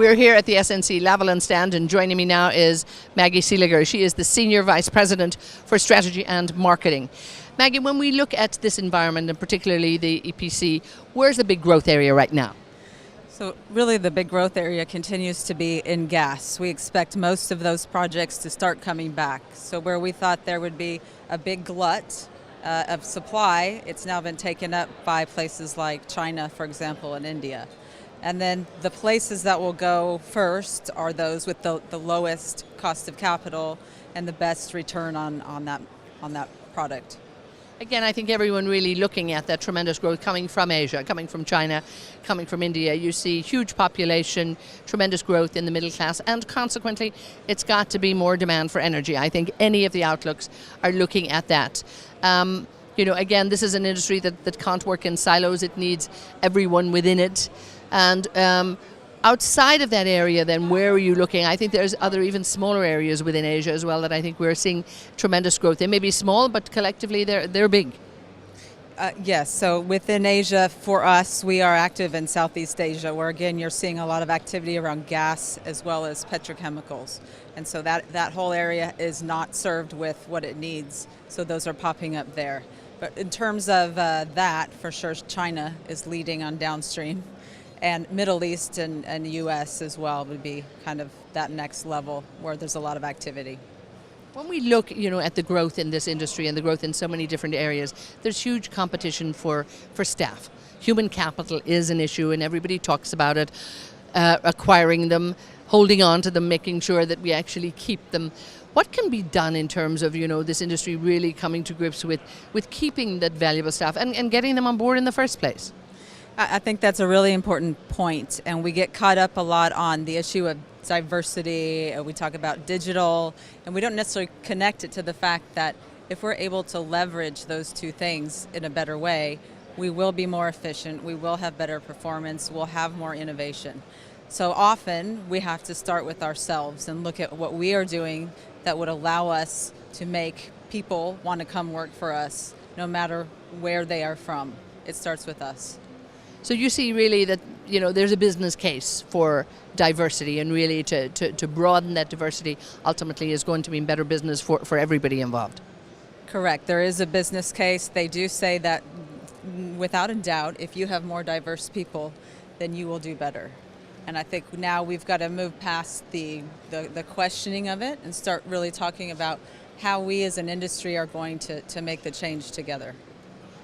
We're here at the SNC-Lavalin stand, and joining me now is Maggie Seeliger. She is the Senior Vice President for Strategy and Marketing. Maggie, when we look at this environment, and particularly the EPC, where's the big growth area right now? So really the big growth area continues to be in gas. We expect most of those projects to start coming back. So where we thought there would be a big glut of supply, it's now been taken up by places like China, for example, and India. And then the places that will go first are those with the lowest cost of capital and the best return on that product. Again, I think everyone really looking at that tremendous growth coming from Asia, coming from China, coming from India. You see huge population, tremendous growth in the middle class, and consequently, it's got to be more demand for energy. I think any of the outlooks are looking at that. Again, this is an industry that can't work in silos. It needs everyone within it. And outside of that area, then, where are you looking? I think there's other even smaller areas within Asia as well that I think we're seeing tremendous growth. They may be small, but collectively they're big. Yes, so within Asia, for us, we are active in Southeast Asia, where again you're seeing a lot of activity around gas as well as petrochemicals. And so that whole area is not served with what it needs, so those are popping up there. But in terms of that, for sure, China is leading on downstream. And Middle East and U.S. as well would be kind of that next level where there's a lot of activity. When we look, at the growth in this industry and the growth in so many different areas, there's huge competition for staff. Human capital is an issue, and everybody talks about it. Acquiring them, holding on to them, making sure that we actually keep them. What can be done in terms of, this industry really coming to grips with keeping that valuable staff and getting them on board in the first place? I think that's a really important point, and we get caught up a lot on the issue of diversity. We talk about digital, and we don't necessarily connect it to the fact that if we're able to leverage those two things in a better way, we will be more efficient, we will have better performance, we'll have more innovation. So often we have to start with ourselves and look at what we are doing that would allow us to make people want to come work for us no matter where they are from. It starts with us. So you see really that, there's a business case for diversity, and really to broaden that diversity ultimately is going to mean better business for everybody involved. Correct. There is a business case. They do say that without a doubt, if you have more diverse people, then you will do better. And I think now we've got to move past the questioning of it and start really talking about how we as an industry are going to make the change together.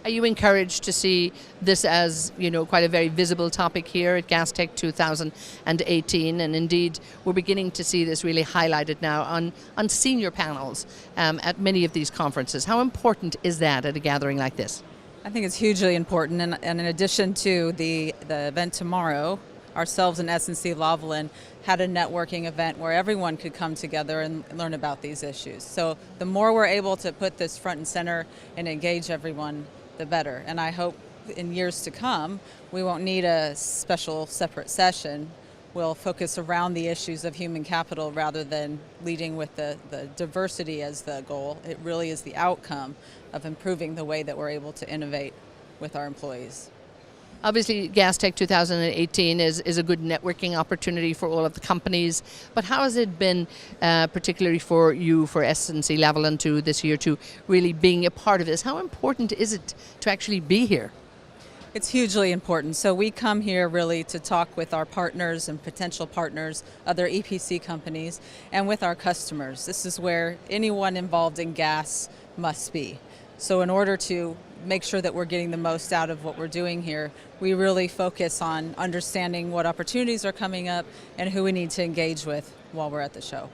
Are you encouraged to see this as, quite a very visible topic here at Gastech 2018? And indeed, we're beginning to see this really highlighted now on senior panels at many of these conferences. How important is that at a gathering like this? I think it's hugely important. And in addition to the event tomorrow, ourselves and SNC-Lavalin had a networking event where everyone could come together and learn about these issues. So the more we're able to put this front and center and engage everyone, the better. And I hope in years to come, we won't need a special separate session. We'll focus around the issues of human capital rather than leading with the diversity as the goal. It really is the outcome of improving the way that we're able to innovate with our employees. Obviously, Gastech 2018 is a good networking opportunity for all of the companies, but how has it been, particularly for you, for SNC-Lavalin this year, to really being a part of this? How important is it to actually be here? It's hugely important. So we come here really to talk with our partners and potential partners, other EPC companies, and with our customers. This is where anyone involved in gas must be. So in order to make sure that we're getting the most out of what we're doing here, we really focus on understanding what opportunities are coming up and who we need to engage with while we're at the show.